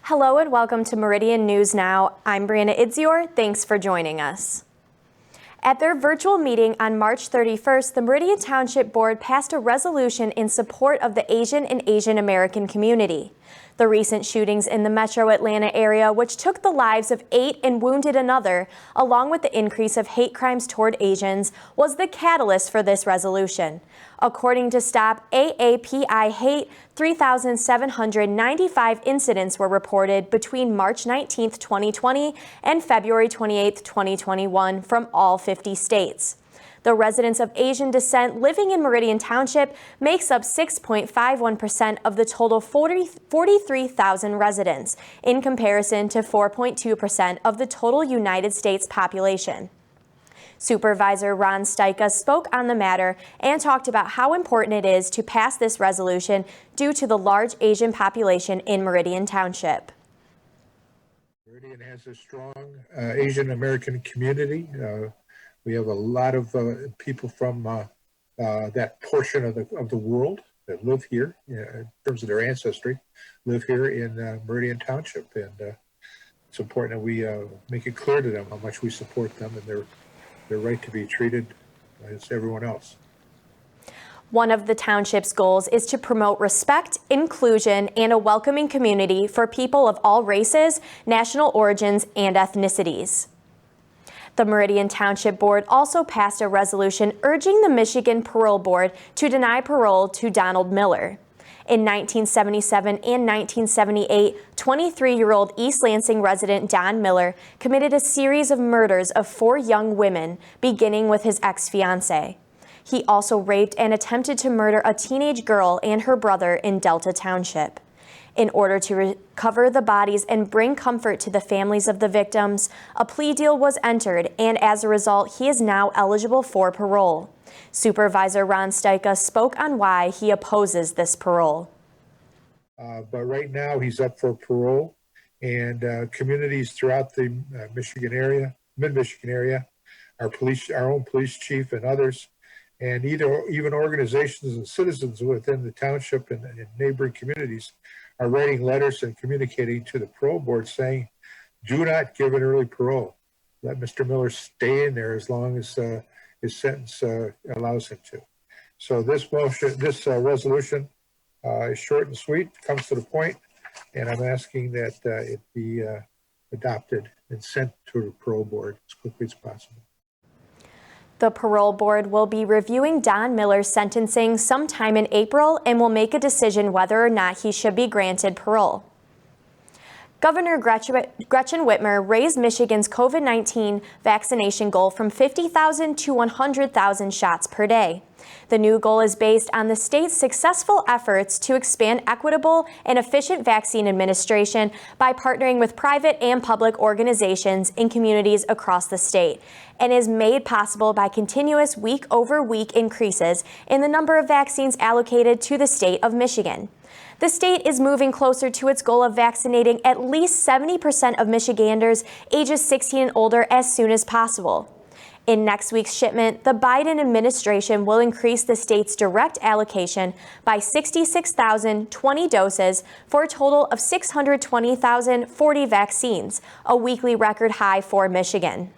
Hello and welcome to Meridian News Now. I'm Brianna Idzior. Thanks for joining us. At their virtual meeting on March 31st, the Meridian Township Board passed a resolution in support of the Asian and Asian American community. The recent shootings in the metro Atlanta area, which took the lives of 8 and wounded another, along with the increase of hate crimes toward Asians, was the catalyst for this resolution. According to Stop AAPI Hate, 3,795 incidents were reported between March 19, 2020 and February 28, 2021 from all 50 states. The residents of Asian descent living in Meridian Township makes up 6.51% of the total 43,000 residents, in comparison to 4.2% of the total United States population. Supervisor Ron Stika spoke on the matter and talked about how important it is to pass this resolution due to the large Asian population in Meridian Township. Meridian has a strong Asian American community. We have a lot of people from that portion of the world that live here, in terms of their ancestry, live here in Meridian Township, and it's important that we make it clear to them how much we support them and their right to be treated as everyone else. One of the township's goals is to promote respect, inclusion, and a welcoming community for people of all races, national origins, and ethnicities. The Meridian Township Board also passed a resolution urging the Michigan Parole Board to deny parole to Donald Miller. In 1977 and 1978, 23-year-old East Lansing resident Don Miller committed a series of murders of 4 young women, beginning with his ex-fiancée. He also raped and attempted to murder a teenage girl and her brother in Delta Township. In order to recover the bodies and bring comfort to the families of the victims, a plea deal was entered, and as a result, he is now eligible for parole. Supervisor Ron Stika spoke on why he opposes this parole. But right now, he's up for parole, and communities throughout the Michigan area, mid-Michigan area, our own police chief and others, and even organizations and citizens within the township and neighboring communities are writing letters and communicating to the parole board saying, do not give an early parole. Let Mr. Miller stay in there as long as his sentence allows him to. So this resolution is short and sweet, comes to the point, and I'm asking that it be adopted and sent to the parole board as quickly as possible. The parole board will be reviewing Don Miller's sentencing sometime in April and will make a decision whether or not he should be granted parole. Governor Gretchen Whitmer raised Michigan's COVID-19 vaccination goal from 50,000 to 100,000 shots per day. The new goal is based on the state's successful efforts to expand equitable and efficient vaccine administration by partnering with private and public organizations in communities across the state, and is made possible by continuous week-over-week increases in the number of vaccines allocated to the state of Michigan. The state is moving closer to its goal of vaccinating at least 70% of Michiganders ages 16 and older as soon as possible. In next week's shipment, the Biden administration will increase the state's direct allocation by 66,020 doses for a total of 620,040 vaccines, a weekly record high for Michigan.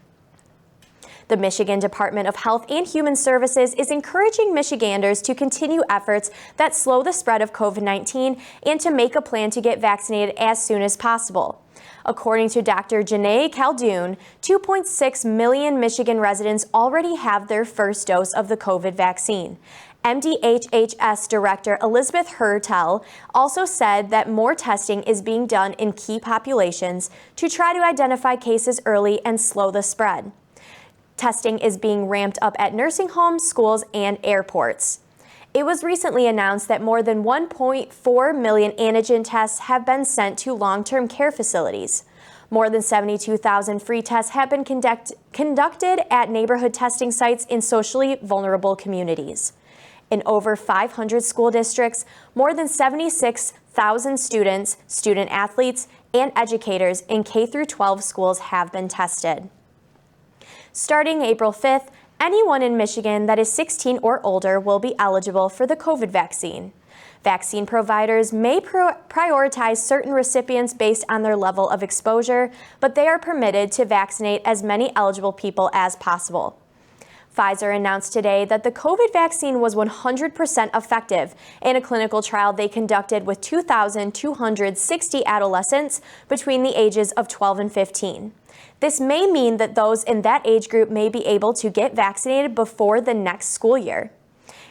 The Michigan Department of Health and Human Services is encouraging Michiganders to continue efforts that slow the spread of COVID-19 and to make a plan to get vaccinated as soon as possible. According to Dr. Janae Caldoun, 2.6 million Michigan residents already have their first dose of the COVID vaccine. MDHHS Director Elizabeth Hertel also said that more testing is being done in key populations to try to identify cases early and slow the spread. Testing is being ramped up at nursing homes, schools, and airports. It was recently announced that more than 1.4 million antigen tests have been sent to long-term care facilities. More than 72,000 free tests have been conducted at neighborhood testing sites in socially vulnerable communities. In over 500 school districts, more than 76,000 students, student athletes, and educators in K-12 schools have been tested. Starting April 5th, anyone in Michigan that is 16 or older will be eligible for the COVID vaccine. Vaccine providers may prioritize certain recipients based on their level of exposure, but they are permitted to vaccinate as many eligible people as possible. Pfizer announced today that the COVID vaccine was 100% effective in a clinical trial they conducted with 2,260 adolescents between the ages of 12 and 15. This may mean that those in that age group may be able to get vaccinated before the next school year.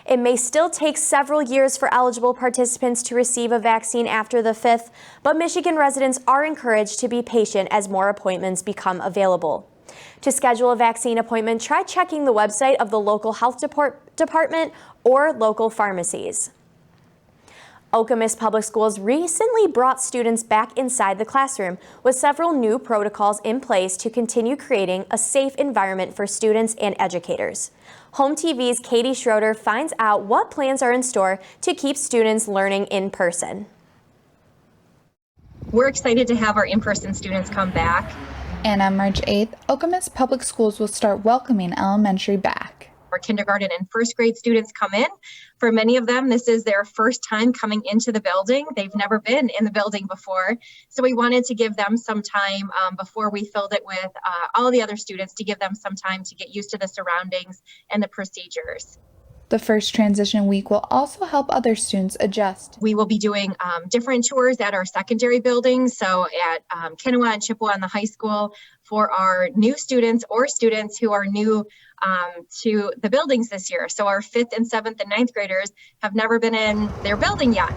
It may still take several years for eligible participants to receive a vaccine after the 5th, but Michigan residents are encouraged to be patient as more appointments become available. To schedule a vaccine appointment, try checking the website of the local health department or local pharmacies. Okamus Public Schools recently brought students back inside the classroom with several new protocols in place to continue creating a safe environment for students and educators. HOMTV's Katie Schroeder finds out what plans are in store to keep students learning in person. We're excited to have our in-person students come back. And on March 8th, Okamus Public Schools will start welcoming elementary back. Our kindergarten and first grade students come in. For many of them, this is their first time coming into the building. They've never been in the building before. So we wanted to give them some time before we filled it with all the other students, to give them some time to get used to the surroundings and the procedures. The first transition week will also help other students adjust. We will be doing different tours at our secondary buildings, so at Kenowa and Chippewa in the high school, for our new students or students who are new to the buildings this year. So our 5th and 7th and 9th graders have never been in their building yet.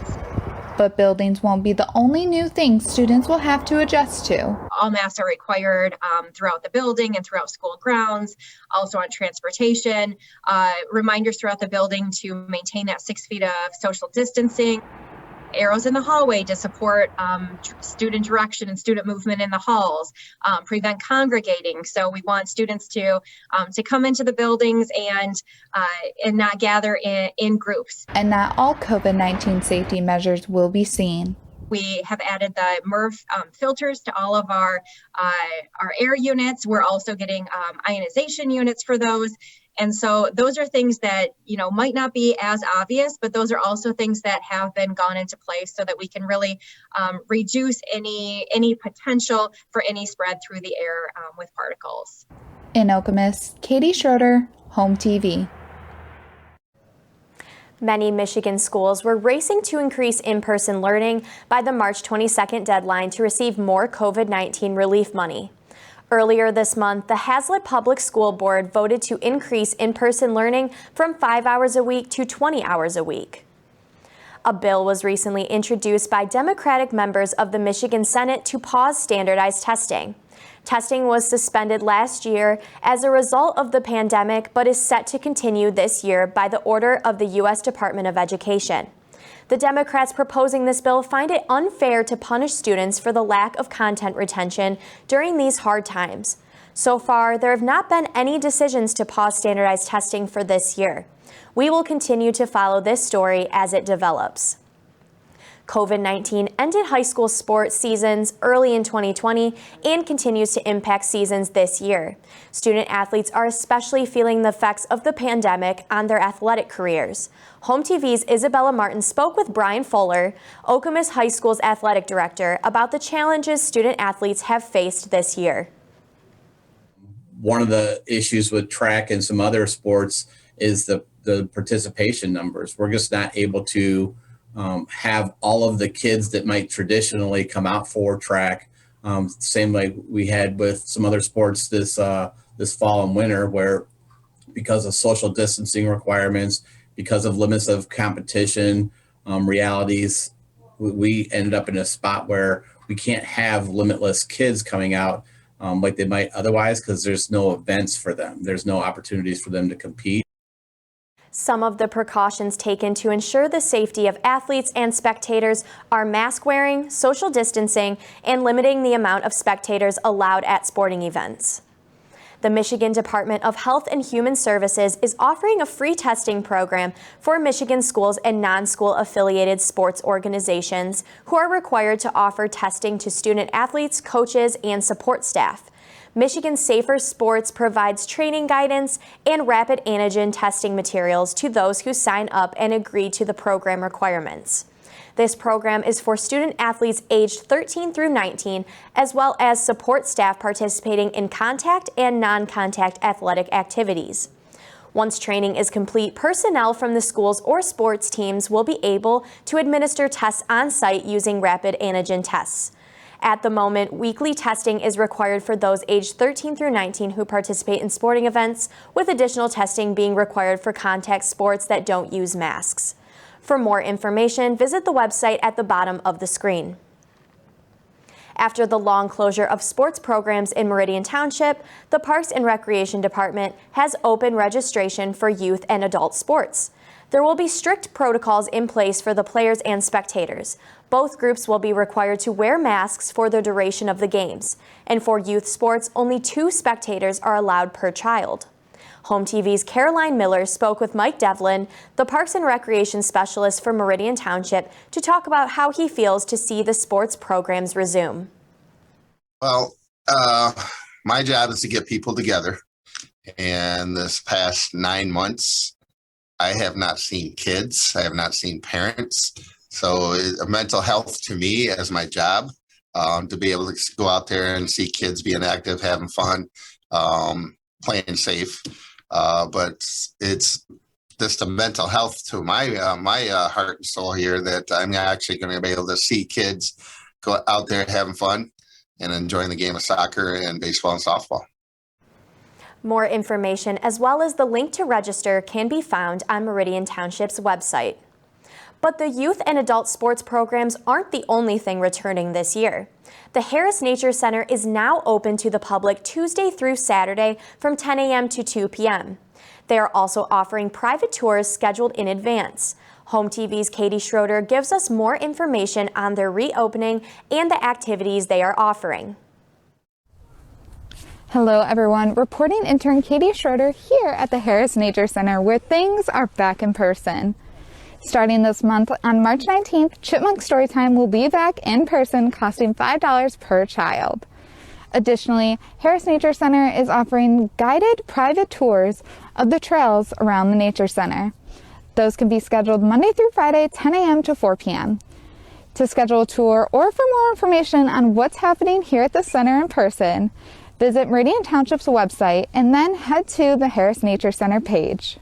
But buildings won't be the only new thing students will have to adjust to. All masks are required throughout the building and throughout school grounds, also on transportation. Reminders throughout the building to maintain that 6 feet of social distancing. Arrows in the hallway to support student direction and student movement in the halls, prevent congregating. So we want students to come into the buildings and not gather in groups. And not all COVID-19 safety measures will be seen. We have added the MERV filters to all of our air units. We're also getting ionization units for those. And so those are things that, might not be as obvious, but those are also things that have been gone into place so that we can really reduce any potential for any spread through the air with particles. In Okamus, Katie Schroeder, HOMTV. Many Michigan schools were racing to increase in-person learning by the March 22nd deadline to receive more COVID-19 relief money. Earlier this month, the Hazlet Public School Board voted to increase in-person learning from 5 hours a week to 20 hours a week. A bill was recently introduced by Democratic members of the Michigan Senate to pause standardized testing. Testing was suspended last year as a result of the pandemic, but is set to continue this year by the order of the U.S. Department of Education. The Democrats proposing this bill find it unfair to punish students for the lack of content retention during these hard times. So far, there have not been any decisions to pause standardized testing for this year. We will continue to follow this story as it develops. COVID-19 ended high school sports seasons early in 2020 and continues to impact seasons this year. Student athletes are especially feeling the effects of the pandemic on their athletic careers. HOMTV's Isabella Martin spoke with Brian Fuller, Okamus High School's athletic director, about the challenges student athletes have faced this year. One of the issues with track and some other sports is the participation numbers. We're just not able to have all of the kids that might traditionally come out for track. Same like we had with some other sports this fall and winter, where because of social distancing requirements, because of limits of competition realities, we ended up in a spot where we can't have limitless kids coming out like they might otherwise, because there's no events for them. There's no opportunities for them to compete. Some of the precautions taken to ensure the safety of athletes and spectators are mask wearing, social distancing, and limiting the amount of spectators allowed at sporting events. The Michigan Department of Health and Human Services is offering a free testing program for Michigan schools and non-school affiliated sports organizations who are required to offer testing to student athletes, coaches, and support staff. Michigan Safer Sports provides training guidance and rapid antigen testing materials to those who sign up and agree to the program requirements. This program is for student athletes aged 13 through 19, as well as support staff participating in contact and non-contact athletic activities. Once training is complete, personnel from the schools or sports teams will be able to administer tests on site using rapid antigen tests. At the moment, weekly testing is required for those aged 13 through 19 who participate in sporting events, with additional testing being required for contact sports that don't use masks. For more information, visit the website at the bottom of the screen. After the long closure of sports programs in Meridian Township, the Parks and Recreation Department has opened registration for youth and adult sports. There will be strict protocols in place for the players and spectators. Both groups will be required to wear masks for the duration of the games. And for youth sports, only 2 spectators are allowed per child. HOMTV's Caroline Miller spoke with Mike Devlin, the Parks and Recreation Specialist for Meridian Township, to talk about how he feels to see the sports programs resume. Well, my job is to get people together. And this past 9 months, I have not seen kids. I have not seen parents. So mental health to me as my job, to be able to go out there and see kids being active, having fun, playing safe. But it's just the mental health to my heart and soul here that I'm actually going to be able to see kids go out there having fun and enjoying the game of soccer and baseball and softball. More information as well as the link to register can be found on Meridian Township's website. But the youth and adult sports programs aren't the only thing returning this year. The Harris Nature Center is now open to the public Tuesday through Saturday from 10 a.m. to 2 p.m. They are also offering private tours scheduled in advance. HOMTV's Katie Schroeder gives us more information on their reopening and the activities they are offering. Hello everyone, reporting intern Katie Schroeder here at the Harris Nature Center where things are back in person. Starting this month on March 19th, Chipmunk Storytime will be back in person, costing $5 per child. Additionally, Harris Nature Center is offering guided private tours of the trails around the Nature Center. Those can be scheduled Monday through Friday, 10 a.m. to 4 p.m. To schedule a tour or for more information on what's happening here at the center in person, visit Meridian Township's website and then head to the Harris Nature Center page.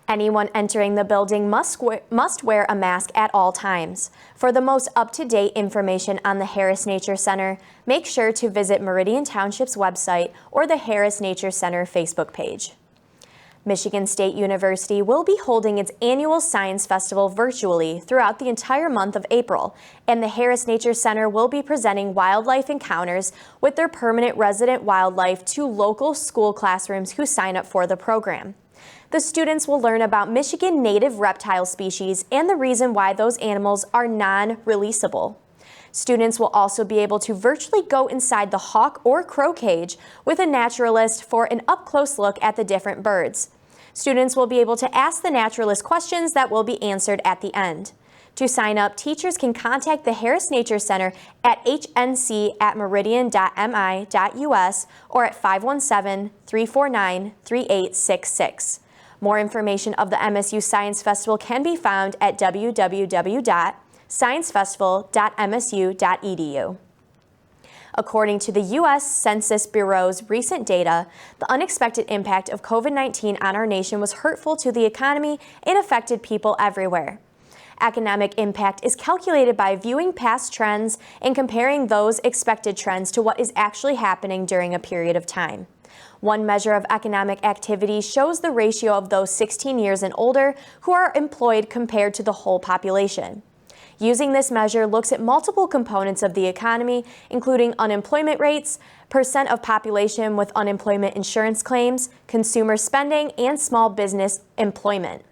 Anyone entering the building must wear a mask at all times. For the most up-to-date information on the Harris Nature Center, make sure to visit Meridian Township's website or the Harris Nature Center Facebook page. Michigan State University will be holding its annual Science Festival virtually throughout the entire month of April, and the Harris Nature Center will be presenting wildlife encounters with their permanent resident wildlife to local school classrooms who sign up for the program. The students will learn about Michigan native reptile species and the reason why those animals are non-releasable. Students will also be able to virtually go inside the hawk or crow cage with a naturalist for an up-close look at the different birds. Students will be able to ask the naturalist questions that will be answered at the end. To sign up, teachers can contact the Harris Nature Center at hnc@meridian.mi.us or at 517-349-3866. More information of the MSU Science Festival can be found at www.sciencefestival.msu.edu. According to the U.S. Census Bureau's recent data, the unexpected impact of COVID-19 on our nation was hurtful to the economy and affected people everywhere. Economic impact is calculated by viewing past trends and comparing those expected trends to what is actually happening during a period of time. One measure of economic activity shows the ratio of those 16 years and older who are employed compared to the whole population. Using this measure looks at multiple components of the economy, including unemployment rates, percent of population with unemployment insurance claims, consumer spending, and small business employment.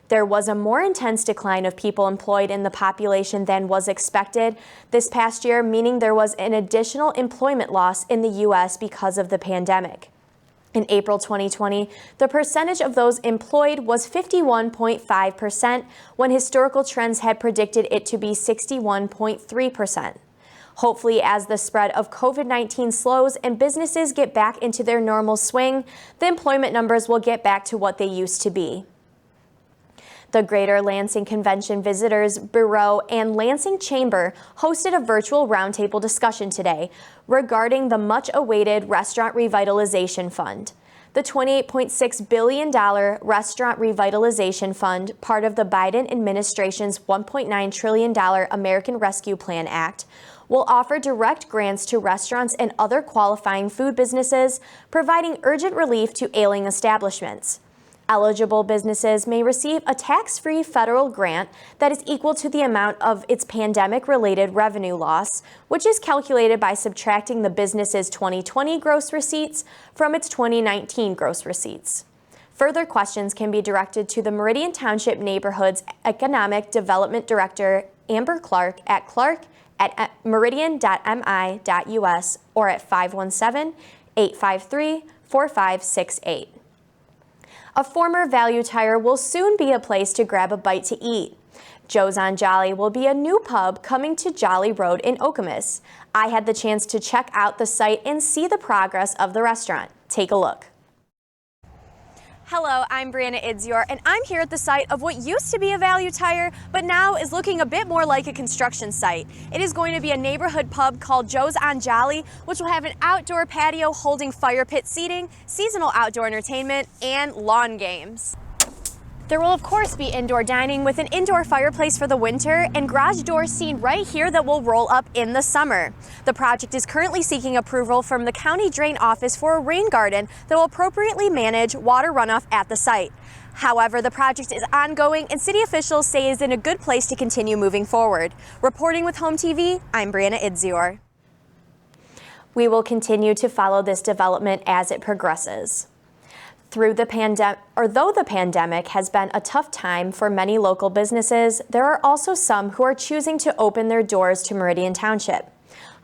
There was a more intense decline of people employed in the population than was expected this past year, meaning there was an additional employment loss in the U.S. because of the pandemic. In April 2020, the percentage of those employed was 51.5%, when historical trends had predicted it to be 61.3%. Hopefully, as the spread of COVID-19 slows and businesses get back into their normal swing, the employment numbers will get back to what they used to be. The Greater Lansing Convention Visitors Bureau and Lansing Chamber hosted a virtual roundtable discussion today regarding the much-awaited Restaurant Revitalization Fund. The $28.6 billion Restaurant Revitalization Fund, part of the Biden administration's $1.9 trillion American Rescue Plan Act, will offer direct grants to restaurants and other qualifying food businesses, providing urgent relief to ailing establishments. Eligible businesses may receive a tax-free federal grant that is equal to the amount of its pandemic-related revenue loss, which is calculated by subtracting the business's 2020 gross receipts from its 2019 gross receipts. Further questions can be directed to the Meridian Township Neighborhood's Economic Development Director, Amber Clark, at meridian.mi.us or at 517-853-4568. A former Value Tire will soon be a place to grab a bite to eat. Joe's on Jolly will be a new pub coming to Jolly Road in Okamus. I had the chance to check out the site and see the progress of the restaurant. Take a look. Hello, I'm Brianna Idzior, and I'm here at the site of what used to be a Value Tire, but now is looking a bit more like a construction site. It is going to be a neighborhood pub called Joe's on Jolly, which will have an outdoor patio holding fire pit seating, seasonal outdoor entertainment, and lawn games. There will of course be indoor dining with an indoor fireplace for the winter and garage doors seen right here that will roll up in the summer. The project is currently seeking approval from the County Drain Office for a rain garden that will appropriately manage water runoff at the site. However, the project is ongoing and city officials say it is in a good place to continue moving forward. Reporting with HOMTV, I'm Brianna Idzior. We will continue to follow this development as it progresses. Though the pandemic has been a tough time for many local businesses, there are also some who are choosing to open their doors to Meridian Township.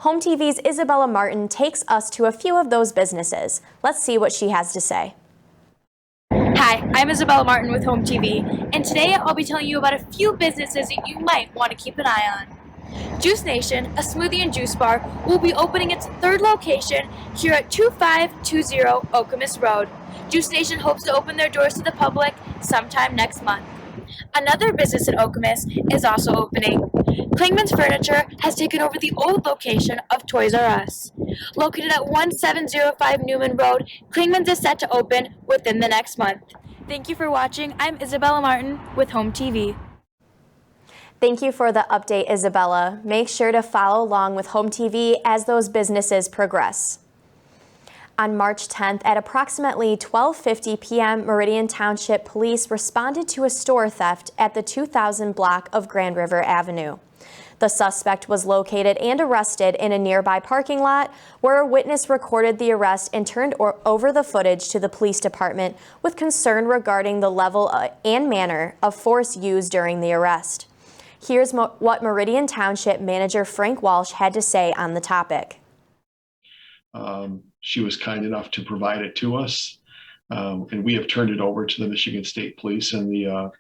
HOMTV's Isabella Martin takes us to a few of those businesses. Let's see what she has to say. Hi, I'm Isabella Martin with HOMTV, and today I'll be telling you about a few businesses that you might want to keep an eye on. Juice Nation, a smoothie and juice bar, will be opening its third location here at 2520 Okamus Road. Juice Nation hopes to open their doors to the public sometime next month. Another business in Okamus is also opening. Klingman's Furniture has taken over the old location of Toys R Us. Located at 1705 Newman Road, Klingman's is set to open within the next month. Thank you for watching. I'm Isabella Martin with HOMTV. Thank you for the update, Isabella. Make sure to follow along with HOMTV as those businesses progress. On March 10th at approximately 12:50 p.m., Meridian Township Police responded to a store theft at the 2000 block of Grand River Avenue. The suspect was located and arrested in a nearby parking lot where a witness recorded the arrest and turned over the footage to the police department with concern regarding the level and manner of force used during the arrest. Here's what Meridian Township Manager Frank Walsh had to say on the topic. She was kind enough to provide it to us, and we have turned it over to the Michigan State Police and the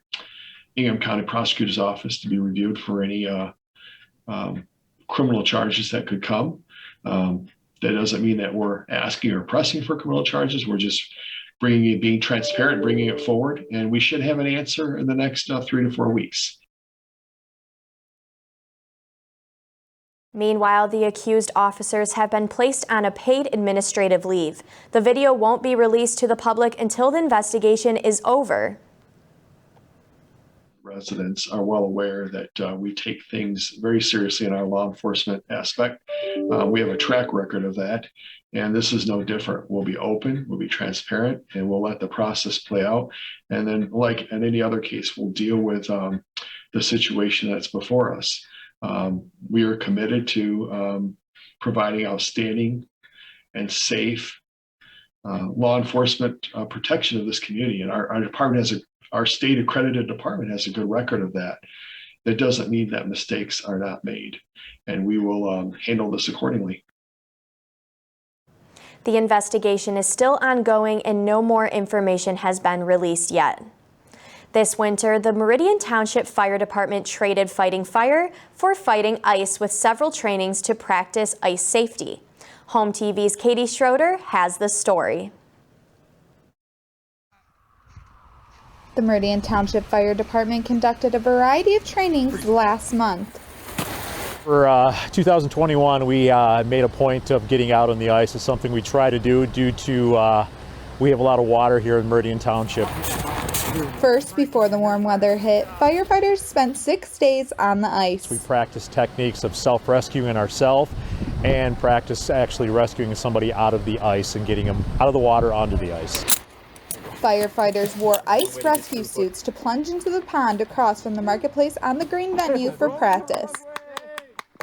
Ingham County Prosecutor's Office to be reviewed for any criminal charges that could come. That doesn't mean that we're asking or pressing for criminal charges. We're just being transparent, bringing it forward, and we should have an answer in the next 3 to 4 weeks. Meanwhile, the accused officers have been placed on a paid administrative leave. The video won't be released to the public until the investigation is over. Residents are well aware that we take things very seriously in our law enforcement aspect. We have a track record of that, and this is no different. We'll be open, we'll be transparent, and we'll let the process play out. And then, like in any other case, we'll deal with the situation that's before us. We are committed to providing outstanding and safe law enforcement protection of this community. And our department our state accredited department has a good record of that. That doesn't mean that mistakes are not made, and we will handle this accordingly. The investigation is still ongoing and no more information has been released yet. This winter, the Meridian Township Fire Department traded fighting fire for fighting ice with several trainings to practice ice safety. HOMTV's Katie Schroeder has the story. The Meridian Township Fire Department conducted a variety of trainings last month. For 2021, we made a point of getting out on the ice. It's something we try to do due to we have a lot of water here in Meridian Township. First, before the warm weather hit, firefighters spent 6 days on the ice. We practice techniques of self-rescuing ourselves and practice actually rescuing somebody out of the ice and getting them out of the water onto the ice. Firefighters wore ice rescue suits to plunge into the pond across from the marketplace on the green venue for practice.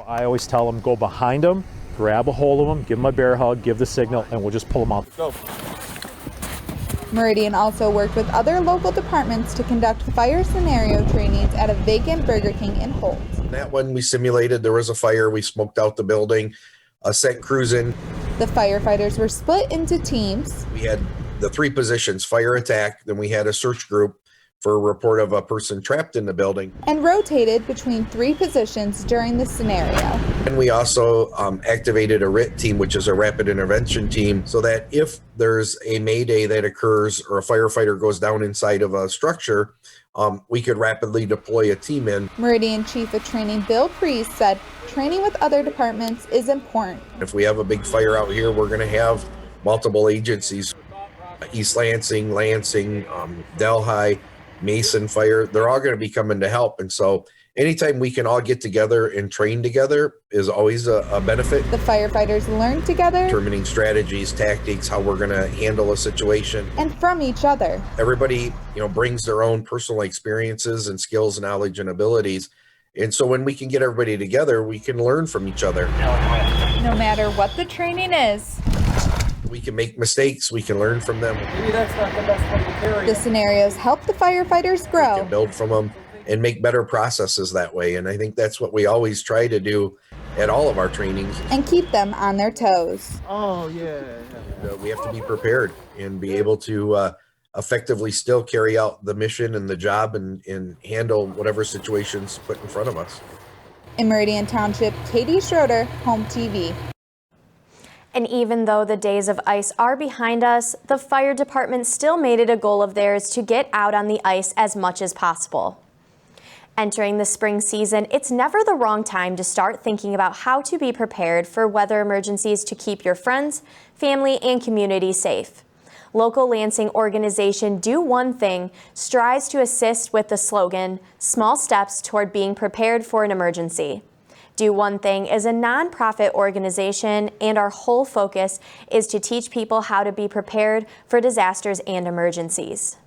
I always tell them, go behind them, grab a hold of them, give them a bear hug, give the signal, and we'll just pull them out. Go. Meridian also worked with other local departments to conduct fire scenario trainings at a vacant Burger King in Holt. That one we simulated, there was a fire, we smoked out the building, sent crews in. The firefighters were split into teams. We had the 3 positions, fire attack, then we had a search group for a report of a person trapped in the building. And rotated between 3 positions during the scenario. And we also activated a RIT team, which is a rapid intervention team, so that if there's a mayday that occurs or a firefighter goes down inside of a structure, we could rapidly deploy a team in. Meridian Chief of Training Bill Priest said training with other departments is important. If we have a big fire out here, we're going to have multiple agencies. East Lansing, Delhi, Mason Fire, they're all going to be coming to help. And so anytime we can all get together and train together is always a benefit. The firefighters learn together, determining strategies, tactics, how we're going to handle a situation. And from each other. Everybody, brings their own personal experiences and skills, knowledge, and abilities. And so when we can get everybody together, we can learn from each other. No matter what the training is. We can make mistakes, we can learn from them. Maybe that's not the best way to carry it. The scenarios help the firefighters grow. We can build from them and make better processes that way. And I think that's what we always try to do at all of our trainings. And keep them on their toes. Oh, yeah. We have to be prepared and be able to effectively still carry out the mission and the job and handle whatever situations put in front of us. In Meridian Township, Katie Schroeder, HOMTV. And even though the days of ice are behind us, the fire department still made it a goal of theirs to get out on the ice as much as possible. Entering the spring season, it's never the wrong time to start thinking about how to be prepared for weather emergencies to keep your friends, family, and community safe. Local Lansing organization Do One Thing strives to assist with the slogan, "Small Steps Toward Being Prepared for an Emergency." Do One Thing is a nonprofit organization, and our whole focus is to teach people how to be prepared for disasters and emergencies.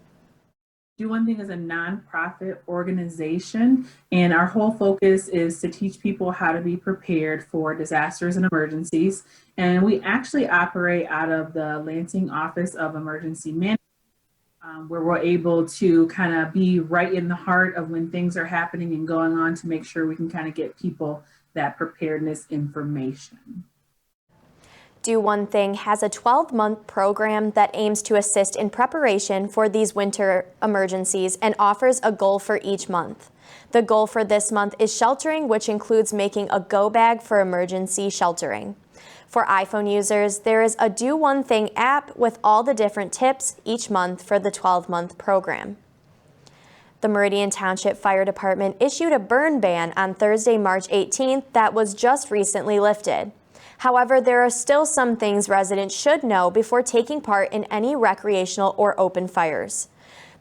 Do One Thing is a nonprofit organization, and our whole focus is to teach people how to be prepared for disasters and emergencies. And we actually operate out of the Lansing Office of Emergency Management, where we're able to kind of be right in the heart of when things are happening and going on to make sure we can kind of get people that preparedness information. Do One Thing has a 12-month program that aims to assist in preparation for these winter emergencies and offers a goal for each month. The goal for this month is sheltering, which includes making a go bag for emergency sheltering. For iPhone users, there is a Do One Thing app with all the different tips each month for the 12-month program. The Meridian Township Fire Department issued a burn ban on Thursday, March 18th that was just recently lifted. However, there are still some things residents should know before taking part in any recreational or open fires.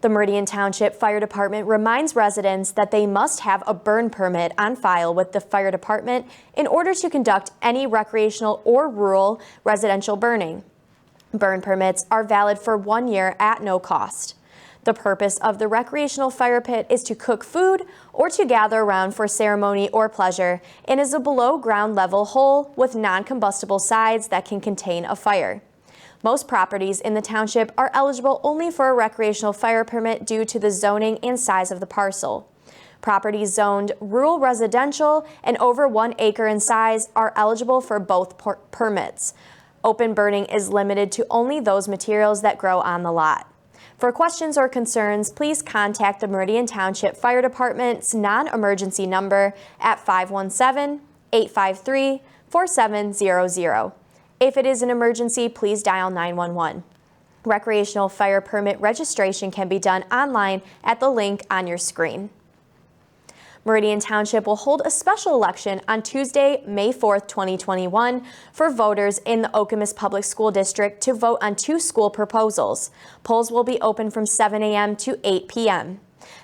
The Meridian Township Fire Department reminds residents that they must have a burn permit on file with the fire department in order to conduct any recreational or rural residential burning. Burn permits are valid for 1 year at no cost. The purpose of the recreational fire pit is to cook food or to gather around for ceremony or pleasure and is a below ground level hole with non-combustible sides that can contain a fire. Most properties in the township are eligible only for a recreational fire permit due to the zoning and size of the parcel. Properties zoned rural residential and over 1 acre in size are eligible for both permits. Open burning is limited to only those materials that grow on the lot. For questions or concerns, please contact the Meridian Township Fire Department's non-emergency number at 517-853-4700. If it is an emergency, please dial 911. Recreational fire permit registration can be done online at the link on your screen. Meridian Township will hold a special election on Tuesday, May 4th, 2021 for voters in the Okamus Public School District to vote on 2 school proposals. Polls will be open from 7 a.m. to 8 p.m.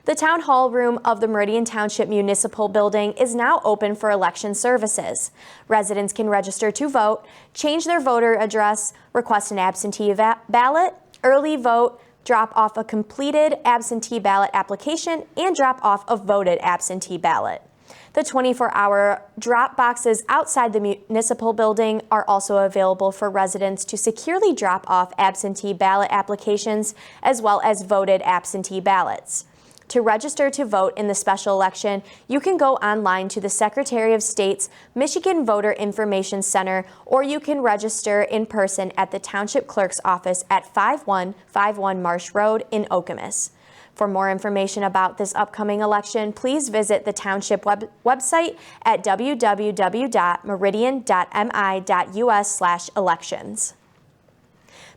The Town Hall room of the Meridian Township Municipal Building is now open for election services. Residents can register to vote, change their voter address, request an absentee ballot, early vote, drop off a completed absentee ballot application, and drop off a voted absentee ballot. The 24-hour drop boxes outside the municipal building are also available for residents to securely drop off absentee ballot applications as well as voted absentee ballots. To register to vote in the special election, you can go online to the Secretary of State's Michigan Voter Information Center, or you can register in person at the Township Clerk's office at 5151 Marsh Road in Okamus. For more information about this upcoming election, please visit the Township website at www.meridian.mi.us/elections.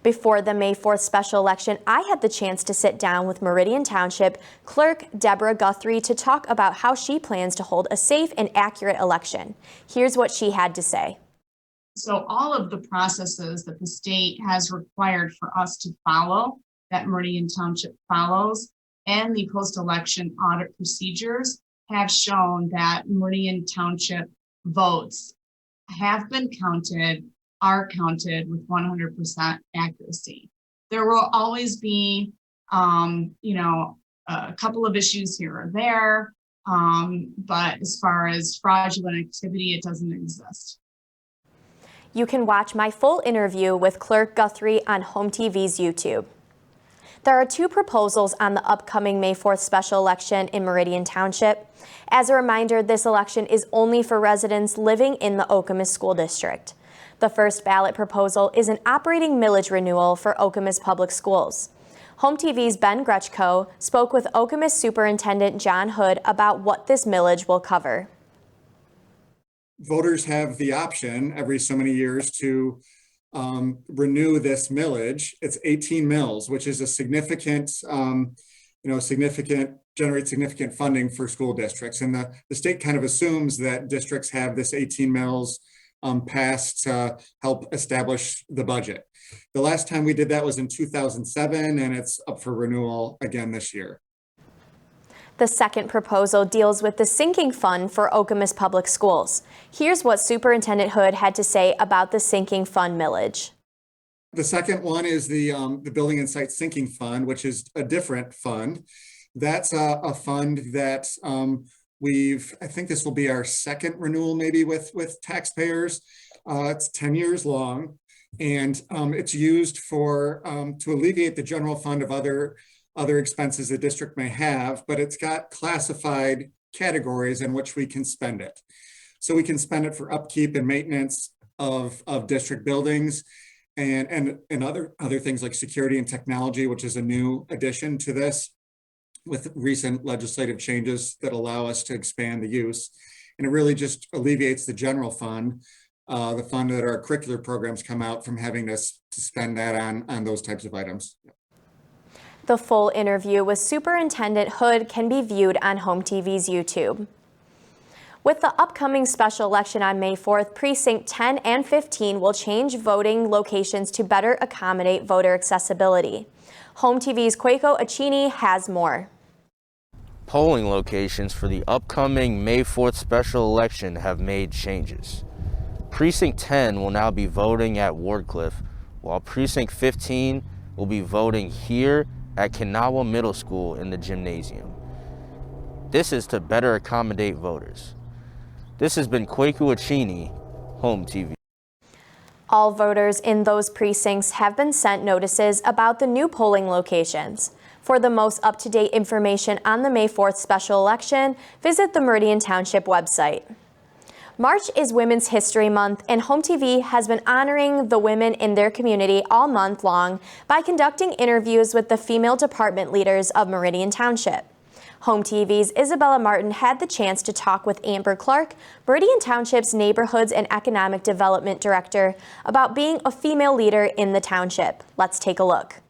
Before the May 4th special election, I had the chance to sit down with Meridian Township Clerk Deborah Guthrie to talk about how she plans to hold a safe and accurate election. Here's what she had to say. So all of the processes that the state has required for us to follow, that Meridian Township follows, and the post-election audit procedures have shown that Meridian Township votes have been counted, are counted with 100% accuracy. There will always be, a couple of issues here or there, but as far as fraudulent activity, it doesn't exist. You can watch my full interview with Clerk Guthrie on HOMTV's YouTube. There are 2 proposals on the upcoming May 4th special election in Meridian Township. As a reminder, this election is only for residents living in the Okamus School District. The first ballot proposal is an operating millage renewal for Okamus Public Schools. HOMTV's Ben Grechko spoke with Okamus Superintendent John Hood about what this millage will cover. Voters have the option every so many years to renew this millage. It's 18 mills, which is a significant, generates significant funding for school districts. And the state kind of assumes that districts have this 18 mills passed to help establish the budget. The last time we did that was in 2007, and it's up for renewal again this year. The second proposal deals with the sinking fund for Okamus Public Schools. Here's what Superintendent Hood had to say about the sinking fund millage. The second one is the Building and Site Sinking Fund, which is a different fund. That's a fund that I think this will be our second renewal maybe with taxpayers. It's 10 years long, and it's used for to alleviate the general fund of other expenses the district may have, but it's got classified categories in which we can spend it. So we can spend it for upkeep and maintenance of district buildings and other things like security and technology, which is a new addition to this with recent legislative changes that allow us to expand the use. And it really just alleviates the general fund, the fund that our curricular programs come out from having to spend that on those types of items. The full interview with Superintendent Hood can be viewed on HOMTV's YouTube. With the upcoming special election on May 4th, Precinct 10 and 15 will change voting locations to better accommodate voter accessibility. HOMTV's Kwaiko Achini has more. Polling locations for the upcoming May 4th special election have made changes. Precinct 10 will now be voting at Wardcliff, while Precinct 15 will be voting here at Kanawha Middle School in the gymnasium. This is to better accommodate voters. This has been Kwaiko Achini, HOMTV. All voters in those precincts have been sent notices about the new polling locations. For the most up-to-date information on the May 4th special election, visit the Meridian Township website. March is Women's History Month, and HOMTV has been honoring the women in their community all month long by conducting interviews with the female department leaders of Meridian Township. HOMTV's Isabella Martin had the chance to talk with Amber Clark, Meridian Township's Neighborhoods and Economic Development Director, about being a female leader in the township. Let's take a look.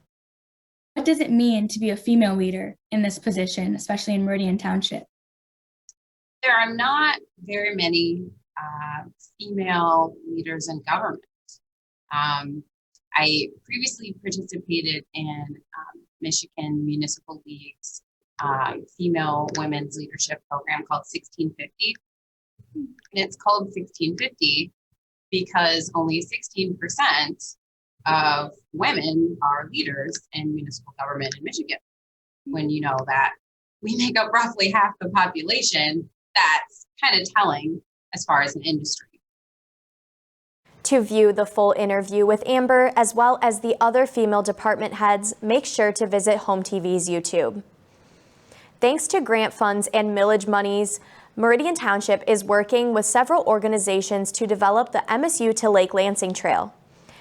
What does it mean to be a female leader in this position, especially in Meridian Township? There are not very many female leaders in government. I previously participated in Michigan Municipal League's female women's leadership program called 1650. And it's called 1650 because only 16% of women are leaders in municipal government in Michigan. When you know that we make up roughly half the population, that's kind of telling as far as an industry. To view the full interview with Amber, as well as the other female department heads, make sure to visit HOMTV's YouTube. Thanks to grant funds and millage monies, Meridian Township is working with several organizations to develop the MSU to Lake Lansing Trail.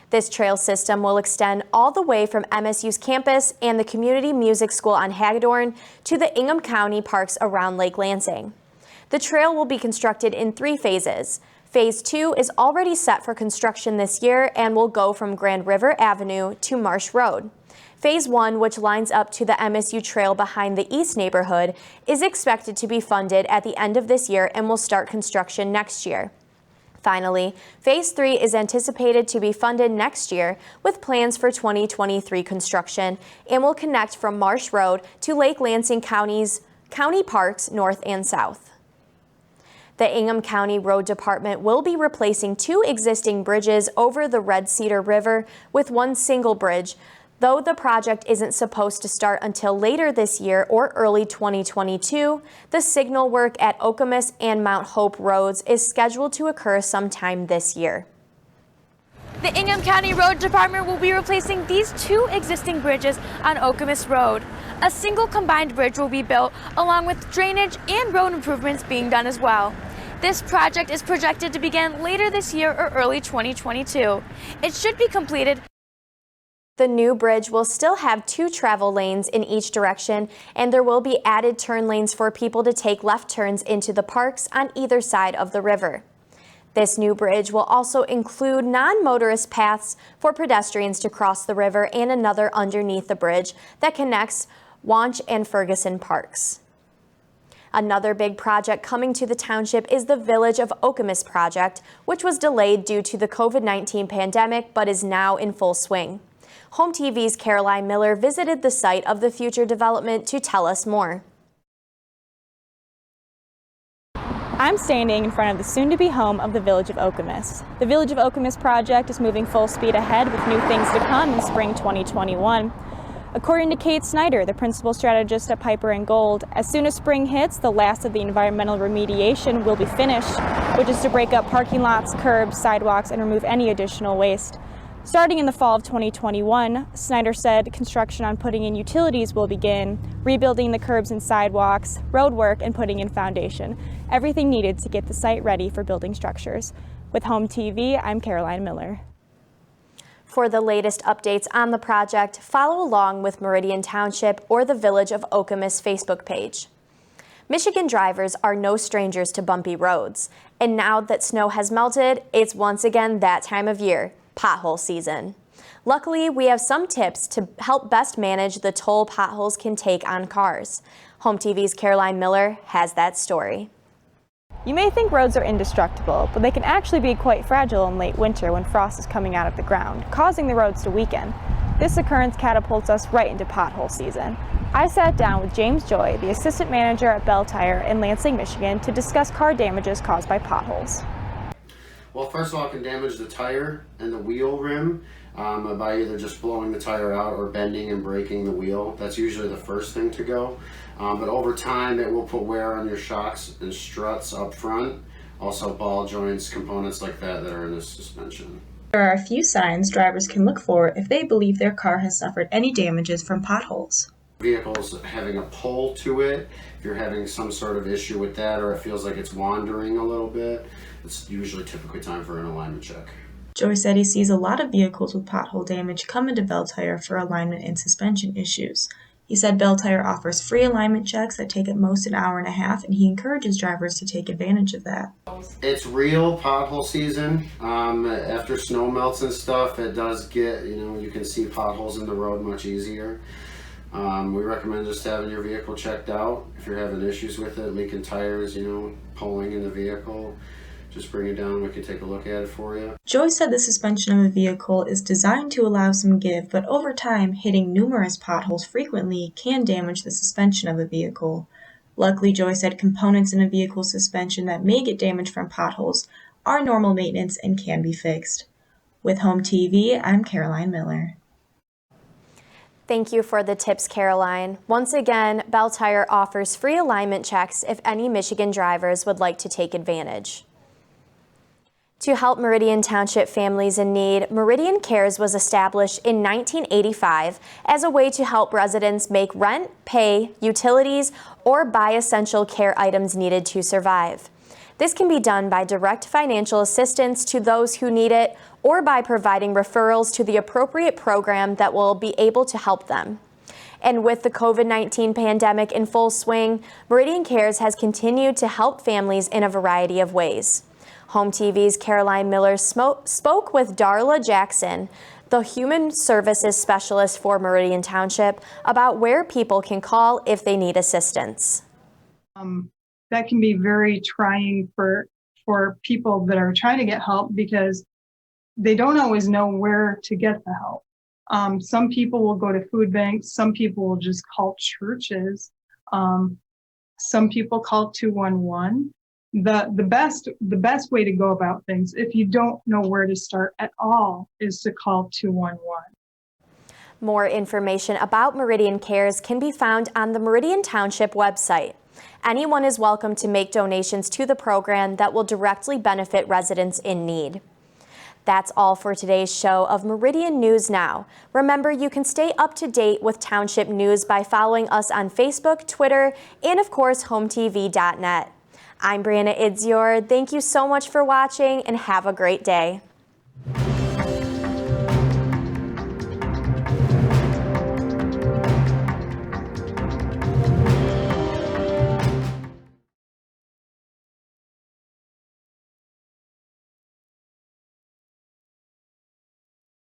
This trail system will extend all the way from MSU's campus and the Community Music School on Hagedorn to the Ingham County parks around Lake Lansing. The trail will be constructed in 3 phases. Phase 2 is already set for construction this year and will go from Grand River Avenue to Marsh Road. Phase 1, which lines up to the MSU trail behind the East neighborhood, is expected to be funded at the end of this year and will start construction next year. Finally, Phase 3 is anticipated to be funded next year with plans for 2023 construction and will connect from Marsh Road to Lake Lansing County's county parks north and south. The Ingham County Road Department will be replacing 2 existing bridges over the Red Cedar River with 1 single bridge, though the project isn't supposed to start until later this year or early 2022. The signal work at Okamus and Mount Hope roads is scheduled to occur sometime this year. The Ingham County Road Department will be replacing these 2 existing bridges on Okamus Road. A single combined bridge will be built, along with drainage and road improvements being done as well. This project is projected to begin later this year or early 2022. It should be completed. The new bridge will still have 2 travel lanes in each direction, and there will be added turn lanes for people to take left turns into the parks on either side of the river. This new bridge will also include non-motorist paths for pedestrians to cross the river and another underneath the bridge that connects Wanch and Ferguson parks. Another big project coming to the township is the Village of Okamus project, which was delayed due to the COVID-19 pandemic but is now in full swing. HOMTV's Caroline Miller visited the site of the future development to tell us more. I'm standing in front of the soon-to-be home of the Village of Okamus. The Village of Okamus project is moving full speed ahead with new things to come in spring 2021. According to Kate Snyder, the principal strategist at Piper & Gold, as soon as spring hits, the last of the environmental remediation will be finished, which is to break up parking lots, curbs, sidewalks, and remove any additional waste. Starting in the fall of 2021, Snyder said construction on putting in utilities will begin, rebuilding the curbs and sidewalks, road work, and putting in foundation. Everything needed to get the site ready for building structures. With HOMTV, I'm Caroline Miller. For the latest updates on the project, follow along with Meridian Township or the Village of Okamus Facebook page. Michigan drivers are no strangers to bumpy roads, and now that snow has melted, it's once again that time of year, pothole season. Luckily, we have some tips to help best manage the toll potholes can take on cars. HOMTV's Caroline Miller has that story. You may think roads are indestructible, but they can actually be quite fragile in late winter when frost is coming out of the ground, causing the roads to weaken. This occurrence catapults us right into pothole season. I sat down with James Joy, the assistant manager at Bell Tire in Lansing, Michigan, to discuss car damages caused by potholes. Well, first of all, it can damage the tire and the wheel rim by either just blowing the tire out or bending and breaking the wheel. That's usually the first thing to go. But over time, it will put wear on your shocks and struts up front, also ball joints, components like that are in the suspension. There are a few signs drivers can look for if they believe their car has suffered any damages from potholes. Vehicles having a pull to it, if you're having some sort of issue with that or it feels like it's wandering a little bit, it's usually typically time for an alignment check. Joey said he sees a lot of vehicles with pothole damage come into Bell Tire for alignment and suspension issues. He said Bell Tire offers free alignment checks that take at most an hour and a half, and he encourages drivers to take advantage of that. It's real pothole season. After snow melts and stuff, it does get, you can see potholes in the road much easier. We recommend just having your vehicle checked out. If you're having issues with it, leaking tires, pulling in the vehicle, just bring it down. We can take a look at it for you. Joy said the suspension of a vehicle is designed to allow some give, but over time, hitting numerous potholes frequently can damage the suspension of a vehicle. Luckily, Joy said components in a vehicle suspension that may get damaged from potholes are normal maintenance and can be fixed. With HOMTV, I'm Caroline Miller. Thank you for the tips, Caroline. Once again, Bell Tire offers free alignment checks if any Michigan drivers would like to take advantage. To help Meridian Township families in need, Meridian Cares was established in 1985 as a way to help residents make rent, pay, utilities, or buy essential care items needed to survive. This can be done by direct financial assistance to those who need it or by providing referrals to the appropriate program that will be able to help them. And with the COVID-19 pandemic in full swing, Meridian Cares has continued to help families in a variety of ways. HOMTV's Caroline Miller spoke with Darla Jackson, the Human Services Specialist for Meridian Township, about where people can call if they need assistance. That can be very trying for people that are trying to get help because they don't always know where to get the help. Some people will go to food banks. Some people will just call churches. Some people call 211. The best way to go about things, if you don't know where to start at all, is to call 211. More information about Meridian Cares can be found on the Meridian Township website. Anyone is welcome to make donations to the program that will directly benefit residents in need. That's all for today's show of Meridian News Now. Remember, you can stay up to date with Township news by following us on Facebook, Twitter, and of course, HOMTV.net. I'm Brianna Idzior. Thank you so much for watching and have a great day.